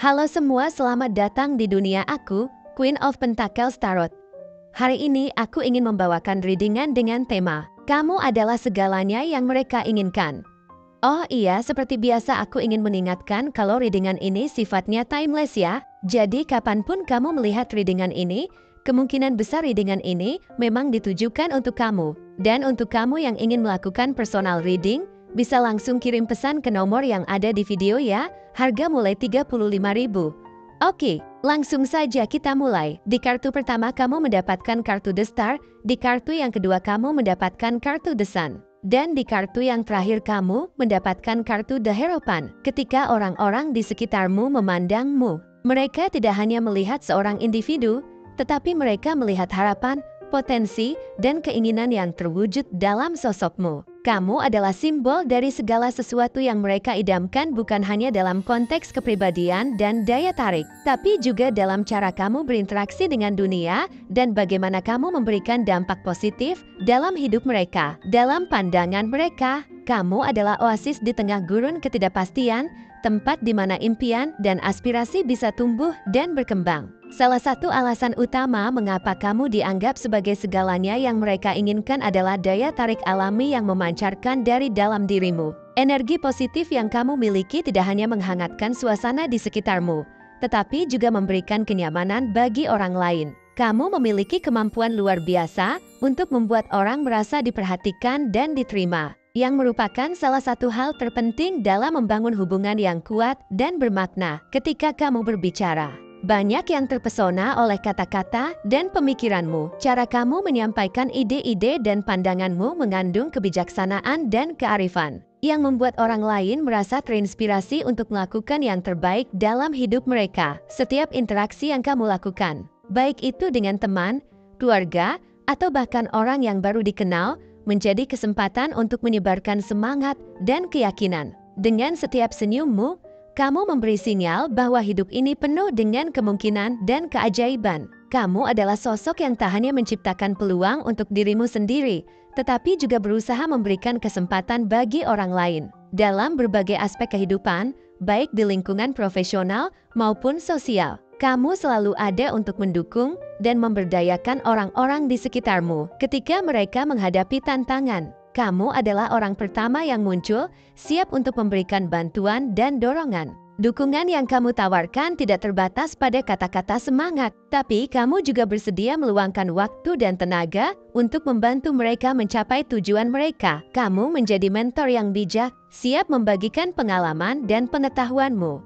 Halo semua, selamat datang di dunia aku, Queen of Pentacles Tarot. Hari ini aku ingin membawakan readingan dengan tema, kamu adalah segalanya yang mereka inginkan. Oh iya, seperti biasa aku ingin mengingatkan kalau readingan ini sifatnya timeless ya. Jadi kapanpun kamu melihat readingan ini, kemungkinan besar readingan ini memang ditujukan untuk kamu. Dan untuk kamu yang ingin melakukan personal reading, bisa langsung kirim pesan ke nomor yang ada di video ya. Harga mulai 35.000. Oke, langsung saja kita mulai. Di kartu pertama kamu mendapatkan kartu The Star, di kartu yang kedua kamu mendapatkan kartu The Sun. Dan di kartu yang terakhir kamu mendapatkan kartu The Hierophant. Ketika orang-orang di sekitarmu memandangmu, mereka tidak hanya melihat seorang individu, tetapi mereka melihat harapan, potensi, dan keinginan yang terwujud dalam sosokmu. Kamu adalah simbol dari segala sesuatu yang mereka idamkan, bukan hanya dalam konteks kepribadian dan daya tarik, tapi juga dalam cara kamu berinteraksi dengan dunia dan bagaimana kamu memberikan dampak positif dalam hidup mereka. Dalam pandangan mereka, kamu adalah oasis di tengah gurun ketidakpastian, tempat di mana impian dan aspirasi bisa tumbuh dan berkembang. Salah satu alasan utama mengapa kamu dianggap sebagai segalanya yang mereka inginkan adalah daya tarik alami yang memancarkan dari dalam dirimu. Energi positif yang kamu miliki tidak hanya menghangatkan suasana di sekitarmu, tetapi juga memberikan kenyamanan bagi orang lain. Kamu memiliki kemampuan luar biasa untuk membuat orang merasa diperhatikan dan diterima, yang merupakan salah satu hal terpenting dalam membangun hubungan yang kuat dan bermakna. Ketika kamu berbicara, banyak yang terpesona oleh kata-kata dan pemikiranmu. Cara kamu menyampaikan ide-ide dan pandanganmu mengandung kebijaksanaan dan kearifan, yang membuat orang lain merasa terinspirasi untuk melakukan yang terbaik dalam hidup mereka. Setiap interaksi yang kamu lakukan, baik itu dengan teman, keluarga, atau bahkan orang yang baru dikenal, menjadi kesempatan untuk menyebarkan semangat dan keyakinan. Dengan setiap senyummu, kamu memberi sinyal bahwa hidup ini penuh dengan kemungkinan dan keajaiban. Kamu adalah sosok yang tak hanya menciptakan peluang untuk dirimu sendiri, tetapi juga berusaha memberikan kesempatan bagi orang lain. Dalam berbagai aspek kehidupan, baik di lingkungan profesional maupun sosial, kamu selalu ada untuk mendukung dan memberdayakan orang-orang di sekitarmu ketika mereka menghadapi tantangan. Kamu adalah orang pertama yang muncul, siap untuk memberikan bantuan dan dorongan. Dukungan yang kamu tawarkan tidak terbatas pada kata-kata semangat, tapi kamu juga bersedia meluangkan waktu dan tenaga untuk membantu mereka mencapai tujuan mereka. Kamu menjadi mentor yang bijak, siap membagikan pengalaman dan pengetahuanmu.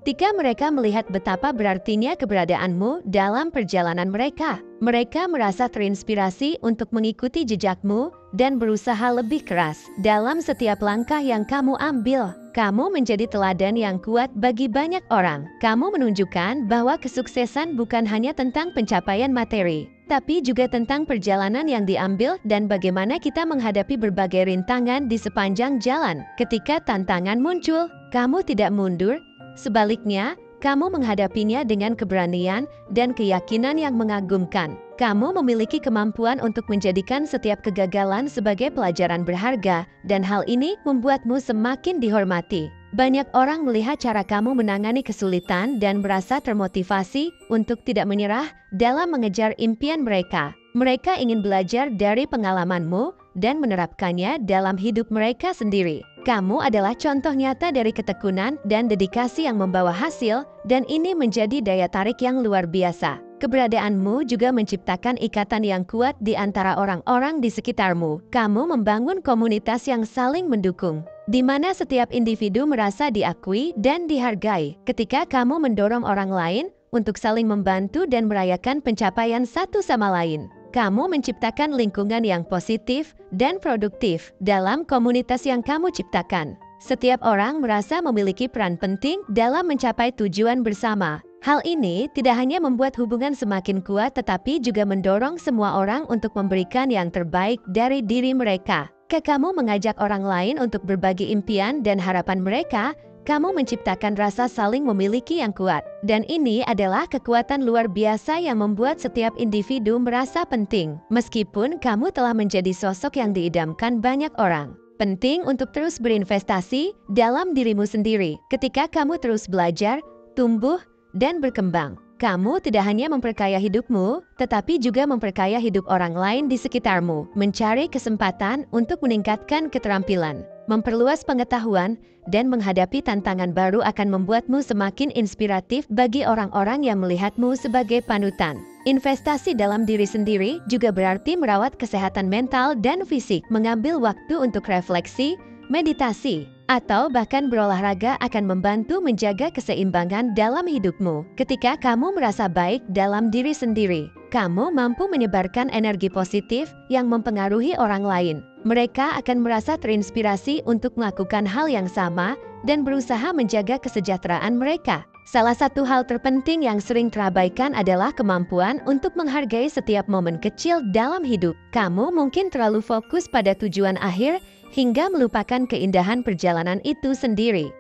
Ketika mereka melihat betapa berartinya keberadaanmu dalam perjalanan mereka, mereka merasa terinspirasi untuk mengikuti jejakmu dan berusaha lebih keras dalam setiap langkah yang kamu ambil. Kamu menjadi teladan yang kuat bagi banyak orang. Kamu menunjukkan bahwa kesuksesan bukan hanya tentang pencapaian materi, tapi juga tentang perjalanan yang diambil dan bagaimana kita menghadapi berbagai rintangan di sepanjang jalan. Ketika tantangan muncul, kamu tidak mundur. Sebaliknya, kamu menghadapinya dengan keberanian dan keyakinan yang mengagumkan. Kamu memiliki kemampuan untuk menjadikan setiap kegagalan sebagai pelajaran berharga, dan hal ini membuatmu semakin dihormati. Banyak orang melihat cara kamu menangani kesulitan dan merasa termotivasi untuk tidak menyerah dalam mengejar impian mereka. Mereka ingin belajar dari pengalamanmu dan menerapkannya dalam hidup mereka sendiri. Kamu adalah contoh nyata dari ketekunan dan dedikasi yang membawa hasil, dan ini menjadi daya tarik yang luar biasa. Keberadaanmu juga menciptakan ikatan yang kuat di antara orang-orang di sekitarmu. Kamu membangun komunitas yang saling mendukung, di mana setiap individu merasa diakui dan dihargai. Ketika kamu mendorong orang lain untuk saling membantu dan merayakan pencapaian satu sama lain, kamu menciptakan lingkungan yang positif dan produktif dalam komunitas yang kamu ciptakan. Setiap orang merasa memiliki peran penting dalam mencapai tujuan bersama. Hal ini tidak hanya membuat hubungan semakin kuat, tetapi juga mendorong semua orang untuk memberikan yang terbaik dari diri mereka. Ketika kamu mengajak orang lain untuk berbagi impian dan harapan mereka, kamu menciptakan rasa saling memiliki yang kuat. Dan ini adalah kekuatan luar biasa yang membuat setiap individu merasa penting. Meskipun kamu telah menjadi sosok yang diidamkan banyak orang, penting untuk terus berinvestasi dalam dirimu sendiri. Ketika kamu terus belajar, tumbuh, dan berkembang. Kamu tidak hanya memperkaya hidupmu, tetapi juga memperkaya hidup orang lain di sekitarmu. Mencari kesempatan untuk meningkatkan keterampilan, memperluas pengetahuan, dan menghadapi tantangan baru akan membuatmu semakin inspiratif bagi orang-orang yang melihatmu sebagai panutan. Investasi dalam diri sendiri juga berarti merawat kesehatan mental dan fisik. Mengambil waktu untuk refleksi, meditasi, atau bahkan berolahraga akan membantu menjaga keseimbangan dalam hidupmu. Ketika kamu merasa baik dalam diri sendiri, kamu mampu menyebarkan energi positif yang mempengaruhi orang lain. Mereka akan merasa terinspirasi untuk melakukan hal yang sama dan berusaha menjaga kesejahteraan mereka. Salah satu hal terpenting yang sering terabaikan adalah kemampuan untuk menghargai setiap momen kecil dalam hidup. Kamu mungkin terlalu fokus pada tujuan akhir hingga melupakan keindahan perjalanan itu sendiri.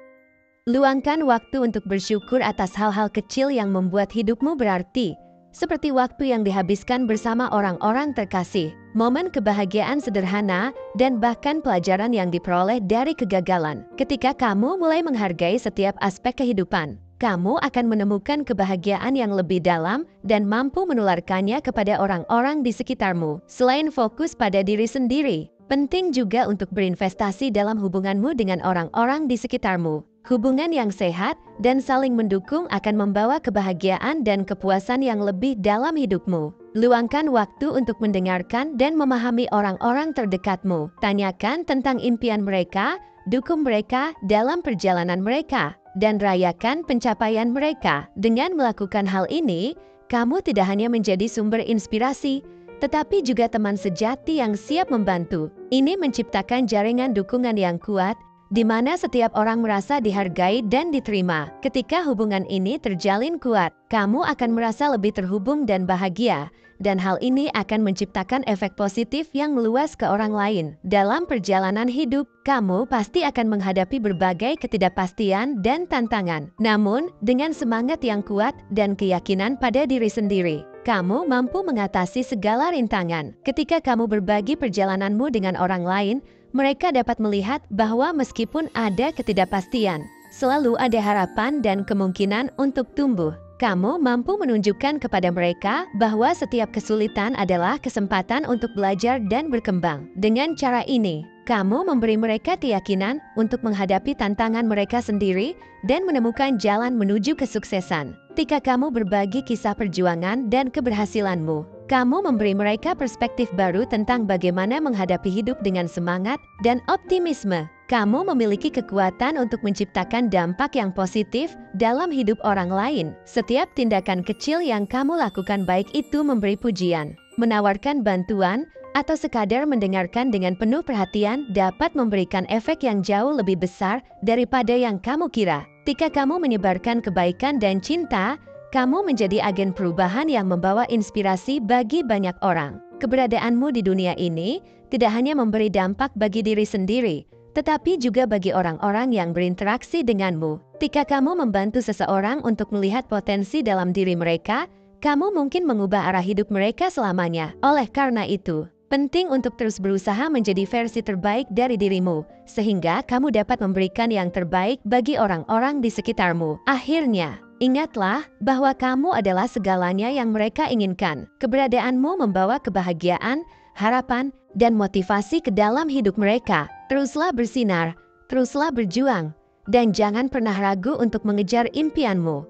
Luangkan waktu untuk bersyukur atas hal-hal kecil yang membuat hidupmu berarti, seperti waktu yang dihabiskan bersama orang-orang terkasih, momen kebahagiaan sederhana, dan bahkan pelajaran yang diperoleh dari kegagalan. Ketika kamu mulai menghargai setiap aspek kehidupan, kamu akan menemukan kebahagiaan yang lebih dalam dan mampu menularkannya kepada orang-orang di sekitarmu. Selain fokus pada diri sendiri, penting juga untuk berinvestasi dalam hubunganmu dengan orang-orang di sekitarmu. Hubungan yang sehat dan saling mendukung akan membawa kebahagiaan dan kepuasan yang lebih dalam hidupmu. Luangkan waktu untuk mendengarkan dan memahami orang-orang terdekatmu. Tanyakan tentang impian mereka, dukung mereka dalam perjalanan mereka, dan rayakan pencapaian mereka. Dengan melakukan hal ini, kamu tidak hanya menjadi sumber inspirasi, tetapi juga teman sejati yang siap membantu. Ini menciptakan jaringan dukungan yang kuat, di mana setiap orang merasa dihargai dan diterima. Ketika hubungan ini terjalin kuat, kamu akan merasa lebih terhubung dan bahagia, dan hal ini akan menciptakan efek positif yang meluas ke orang lain. Dalam perjalanan hidup, kamu pasti akan menghadapi berbagai ketidakpastian dan tantangan. Namun, dengan semangat yang kuat dan keyakinan pada diri sendiri, kamu mampu mengatasi segala rintangan. Ketika kamu berbagi perjalananmu dengan orang lain, mereka dapat melihat bahwa meskipun ada ketidakpastian, selalu ada harapan dan kemungkinan untuk tumbuh. Kamu mampu menunjukkan kepada mereka bahwa setiap kesulitan adalah kesempatan untuk belajar dan berkembang. Dengan cara ini, kamu memberi mereka keyakinan untuk menghadapi tantangan mereka sendiri dan menemukan jalan menuju kesuksesan. Ketika kamu berbagi kisah perjuangan dan keberhasilanmu, kamu memberi mereka perspektif baru tentang bagaimana menghadapi hidup dengan semangat dan optimisme. Kamu memiliki kekuatan untuk menciptakan dampak yang positif dalam hidup orang lain. Setiap tindakan kecil yang kamu lakukan, baik itu memberi pujian, menawarkan bantuan, atau sekadar mendengarkan dengan penuh perhatian, dapat memberikan efek yang jauh lebih besar daripada yang kamu kira. Ketika kamu menyebarkan kebaikan dan cinta, kamu menjadi agen perubahan yang membawa inspirasi bagi banyak orang. Keberadaanmu di dunia ini tidak hanya memberi dampak bagi diri sendiri, tetapi juga bagi orang-orang yang berinteraksi denganmu. Ketika kamu membantu seseorang untuk melihat potensi dalam diri mereka, kamu mungkin mengubah arah hidup mereka selamanya. Oleh karena itu, penting untuk terus berusaha menjadi versi terbaik dari dirimu, sehingga kamu dapat memberikan yang terbaik bagi orang-orang di sekitarmu. Akhirnya, ingatlah bahwa kamu adalah segalanya yang mereka inginkan. Keberadaanmu membawa kebahagiaan, harapan, dan motivasi ke dalam hidup mereka. Teruslah bersinar, teruslah berjuang, dan jangan pernah ragu untuk mengejar impianmu.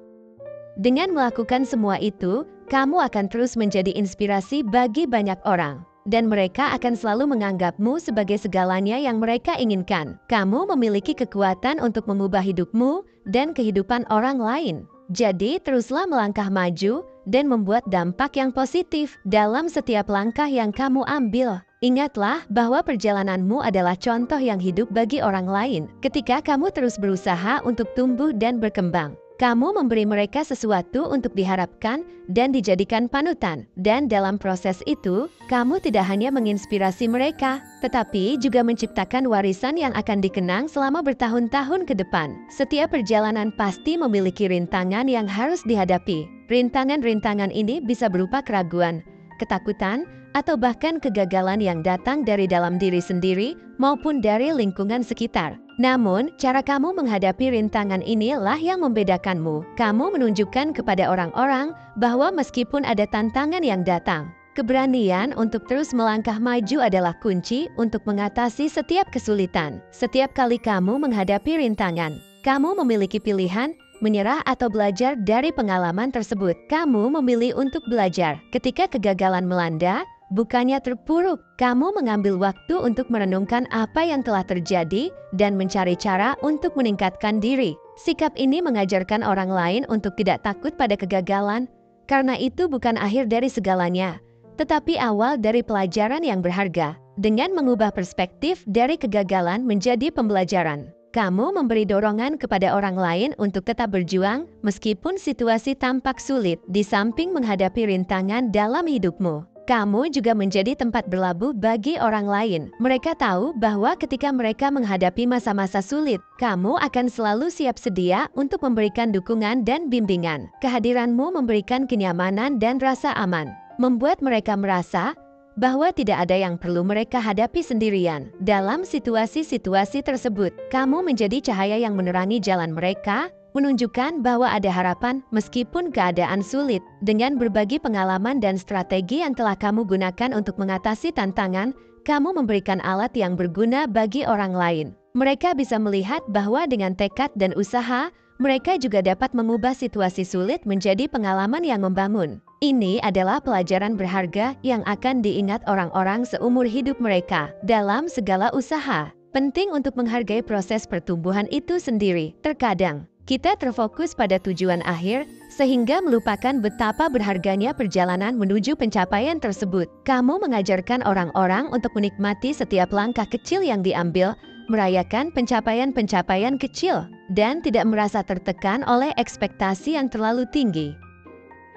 Dengan melakukan semua itu, kamu akan terus menjadi inspirasi bagi banyak orang, dan mereka akan selalu menganggapmu sebagai segalanya yang mereka inginkan. Kamu memiliki kekuatan untuk mengubah hidupmu dan kehidupan orang lain. Jadi, teruslah melangkah maju dan membuat dampak yang positif dalam setiap langkah yang kamu ambil. Ingatlah bahwa perjalananmu adalah contoh yang hidup bagi orang lain. Ketika kamu terus berusaha untuk tumbuh dan berkembang, kamu memberi mereka sesuatu untuk diharapkan dan dijadikan panutan. Dan dalam proses itu, kamu tidak hanya menginspirasi mereka, tetapi juga menciptakan warisan yang akan dikenang selama bertahun-tahun ke depan. Setiap perjalanan pasti memiliki rintangan yang harus dihadapi. Rintangan-rintangan ini bisa berupa keraguan, ketakutan, atau bahkan kegagalan yang datang dari dalam diri sendiri maupun dari lingkungan sekitar. Namun, cara kamu menghadapi rintangan inilah yang membedakanmu. Kamu menunjukkan kepada orang-orang bahwa meskipun ada tantangan yang datang, keberanian untuk terus melangkah maju adalah kunci untuk mengatasi setiap kesulitan. Setiap kali kamu menghadapi rintangan, kamu memiliki pilihan, menyerah atau belajar dari pengalaman tersebut. Kamu memilih untuk belajar. Ketika kegagalan melanda, bukannya terpuruk, kamu mengambil waktu untuk merenungkan apa yang telah terjadi dan mencari cara untuk meningkatkan diri. Sikap ini mengajarkan orang lain untuk tidak takut pada kegagalan, karena itu bukan akhir dari segalanya, tetapi awal dari pelajaran yang berharga. Dengan mengubah perspektif dari kegagalan menjadi pembelajaran, kamu memberi dorongan kepada orang lain untuk tetap berjuang meskipun situasi tampak sulit. Di samping menghadapi rintangan dalam hidupmu, kamu juga menjadi tempat berlabuh bagi orang lain. Mereka tahu bahwa ketika mereka menghadapi masa-masa sulit, kamu akan selalu siap sedia untuk memberikan dukungan dan bimbingan. Kehadiranmu memberikan kenyamanan dan rasa aman, membuat mereka merasa bahwa tidak ada yang perlu mereka hadapi sendirian. Dalam situasi-situasi tersebut, kamu menjadi cahaya yang menerangi jalan mereka, menunjukkan bahwa ada harapan meskipun keadaan sulit. Dengan berbagi pengalaman dan strategi yang telah kamu gunakan untuk mengatasi tantangan, kamu memberikan alat yang berguna bagi orang lain. Mereka bisa melihat bahwa dengan tekad dan usaha, mereka juga dapat mengubah situasi sulit menjadi pengalaman yang membangun. Ini adalah pelajaran berharga yang akan diingat orang-orang seumur hidup mereka. Dalam segala usaha, penting untuk menghargai proses pertumbuhan itu sendiri. Terkadang, kita terfokus pada tujuan akhir, sehingga melupakan betapa berharganya perjalanan menuju pencapaian tersebut. Kamu mengajarkan orang-orang untuk menikmati setiap langkah kecil yang diambil, merayakan pencapaian-pencapaian kecil, dan tidak merasa tertekan oleh ekspektasi yang terlalu tinggi.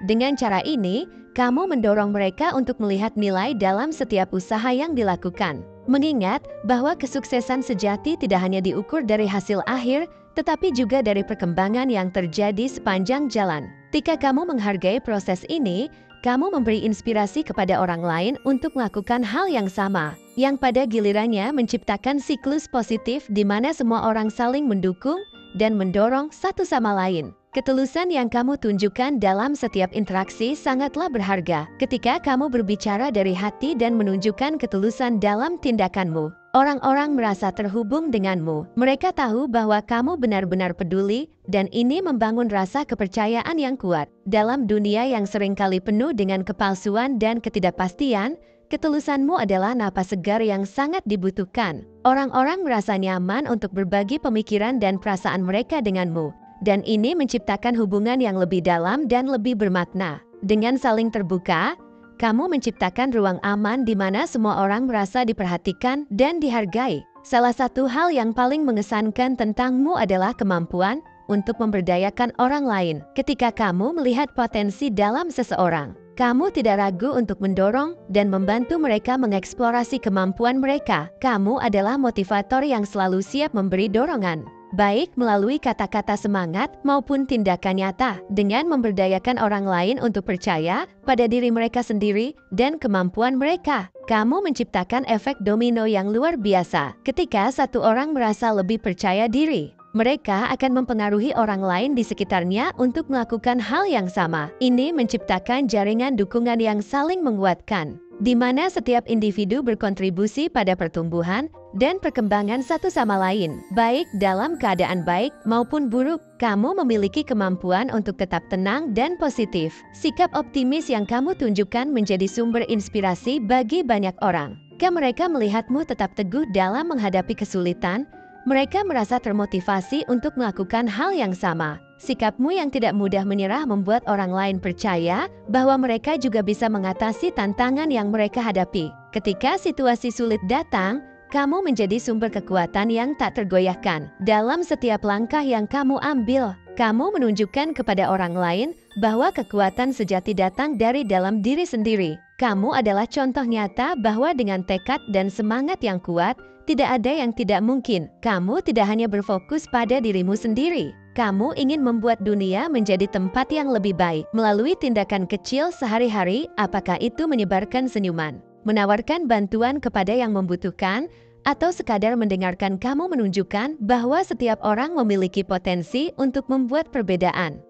Dengan cara ini, kamu mendorong mereka untuk melihat nilai dalam setiap usaha yang dilakukan. Mengingat bahwa kesuksesan sejati tidak hanya diukur dari hasil akhir, tetapi juga dari perkembangan yang terjadi sepanjang jalan. Ketika kamu menghargai proses ini, kamu memberi inspirasi kepada orang lain untuk melakukan hal yang sama, yang pada gilirannya menciptakan siklus positif di mana semua orang saling mendukung dan mendorong satu sama lain. Ketulusan yang kamu tunjukkan dalam setiap interaksi sangatlah berharga. Ketika kamu berbicara dari hati dan menunjukkan ketulusan dalam tindakanmu, orang-orang merasa terhubung denganmu. Mereka tahu bahwa kamu benar-benar peduli, dan ini membangun rasa kepercayaan yang kuat. Dalam dunia yang seringkali penuh dengan kepalsuan dan ketidakpastian, ketulusanmu adalah napas segar yang sangat dibutuhkan. Orang-orang merasa nyaman untuk berbagi pemikiran dan perasaan mereka denganmu. Dan ini menciptakan hubungan yang lebih dalam dan lebih bermakna. Dengan saling terbuka, kamu menciptakan ruang aman di mana semua orang merasa diperhatikan dan dihargai. Salah satu hal yang paling mengesankan tentangmu adalah kemampuan untuk memberdayakan orang lain. Ketika kamu melihat potensi dalam seseorang, kamu tidak ragu untuk mendorong dan membantu mereka mengeksplorasi kemampuan mereka. Kamu adalah motivator yang selalu siap memberi dorongan, baik melalui kata-kata semangat maupun tindakan nyata. Dengan memberdayakan orang lain untuk percaya pada diri mereka sendiri dan kemampuan mereka, kamu menciptakan efek domino yang luar biasa. Ketika satu orang merasa lebih percaya diri, mereka akan mempengaruhi orang lain di sekitarnya untuk melakukan hal yang sama. Ini menciptakan jaringan dukungan yang saling menguatkan, di mana setiap individu berkontribusi pada pertumbuhan dan perkembangan satu sama lain, baik dalam keadaan baik maupun buruk. Kamu memiliki kemampuan untuk tetap tenang dan positif. Sikap optimis yang kamu tunjukkan menjadi sumber inspirasi bagi banyak orang. Jika mereka melihatmu tetap teguh dalam menghadapi kesulitan, mereka merasa termotivasi untuk melakukan hal yang sama. Sikapmu yang tidak mudah menyerah membuat orang lain percaya bahwa mereka juga bisa mengatasi tantangan yang mereka hadapi. Ketika situasi sulit datang, kamu menjadi sumber kekuatan yang tak tergoyahkan. Dalam setiap langkah yang kamu ambil, kamu menunjukkan kepada orang lain bahwa kekuatan sejati datang dari dalam diri sendiri. Kamu adalah contoh nyata bahwa dengan tekad dan semangat yang kuat, tidak ada yang tidak mungkin. Kamu tidak hanya berfokus pada dirimu sendiri. Kamu ingin membuat dunia menjadi tempat yang lebih baik melalui tindakan kecil sehari-hari, apakah itu menyebarkan senyuman, menawarkan bantuan kepada yang membutuhkan, atau sekadar mendengarkan kamu menunjukkan bahwa setiap orang memiliki potensi untuk membuat perbedaan.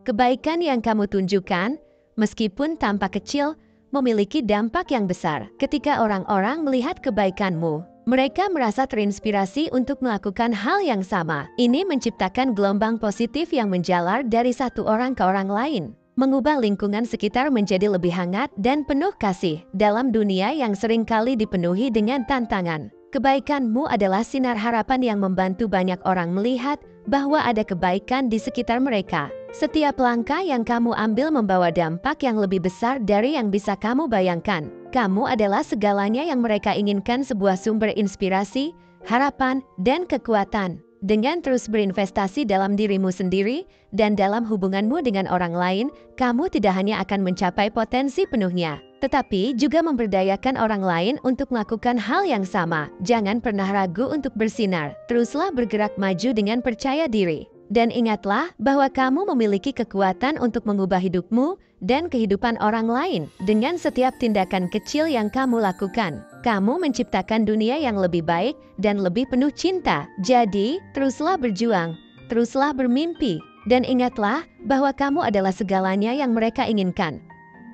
Kebaikan yang kamu tunjukkan, meskipun tampak kecil, memiliki dampak yang besar. Ketika orang-orang melihat kebaikanmu, mereka merasa terinspirasi untuk melakukan hal yang sama. Ini menciptakan gelombang positif yang menjalar dari satu orang ke orang lain, mengubah lingkungan sekitar menjadi lebih hangat dan penuh kasih. Dalam dunia yang seringkali dipenuhi dengan tantangan, kebaikanmu adalah sinar harapan yang membantu banyak orang melihat bahwa ada kebaikan di sekitar mereka. Setiap langkah yang kamu ambil membawa dampak yang lebih besar dari yang bisa kamu bayangkan. Kamu adalah segalanya yang mereka inginkan, sebuah sumber inspirasi, harapan, dan kekuatan. Dengan terus berinvestasi dalam dirimu sendiri dan dalam hubunganmu dengan orang lain, kamu tidak hanya akan mencapai potensi penuhnya, tetapi juga memberdayakan orang lain untuk melakukan hal yang sama. Jangan pernah ragu untuk bersinar. Teruslah bergerak maju dengan percaya diri. Dan ingatlah bahwa kamu memiliki kekuatan untuk mengubah hidupmu dan kehidupan orang lain. Dengan setiap tindakan kecil yang kamu lakukan, kamu menciptakan dunia yang lebih baik dan lebih penuh cinta. Jadi, teruslah berjuang, teruslah bermimpi, dan ingatlah bahwa kamu adalah segalanya yang mereka inginkan.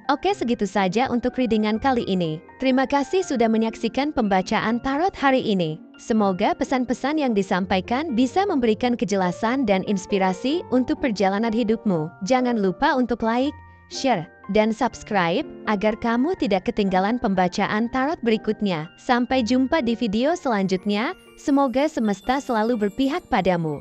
Oke, segitu saja untuk readingan kali ini. Terima kasih sudah menyaksikan pembacaan tarot hari ini. Semoga pesan-pesan yang disampaikan bisa memberikan kejelasan dan inspirasi untuk perjalanan hidupmu. Jangan lupa untuk like, share, dan subscribe agar kamu tidak ketinggalan pembacaan tarot berikutnya. Sampai jumpa di video selanjutnya. Semoga semesta selalu berpihak padamu.